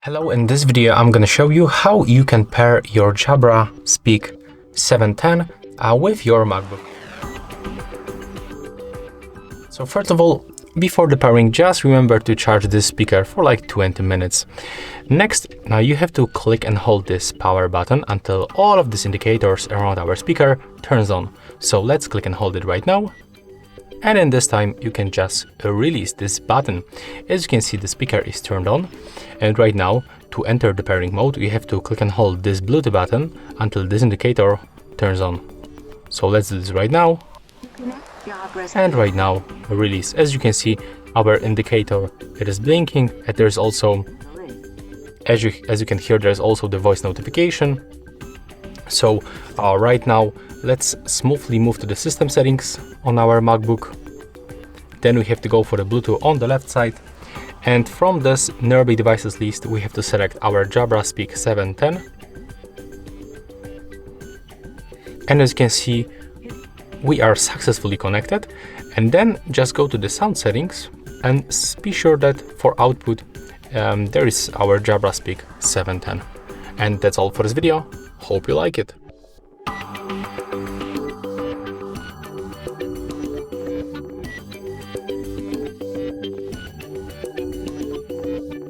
Hello, in this video I'm gonna show you how you can pair your Jabra Speak 710 with your MacBook. So first of all, before the pairing, just remember to charge this speaker for like 20 minutes. Next, now you have to click and hold this power button until all of these indicators around our speaker turns on. So let's click and hold it right now. And in this time you can just release this button. As you can see, the speaker is turned on, and right now to enter the pairing mode you have to click and hold this Bluetooth button until this indicator turns on. So let's do this right now, and right now release. As you can see, our indicator, it is blinking, and there's also, as you can hear, there's also the voice notification. So right now let's smoothly move to the system settings on our MacBook. Then we have to go for the Bluetooth on the left side, and from this nearby devices list we have to select our Jabra Speak 710. And as you can see, we are successfully connected. And then just go to the sound settings and be sure that for output there is our Jabra Speak 710. And that's all for this video. Hope you like it.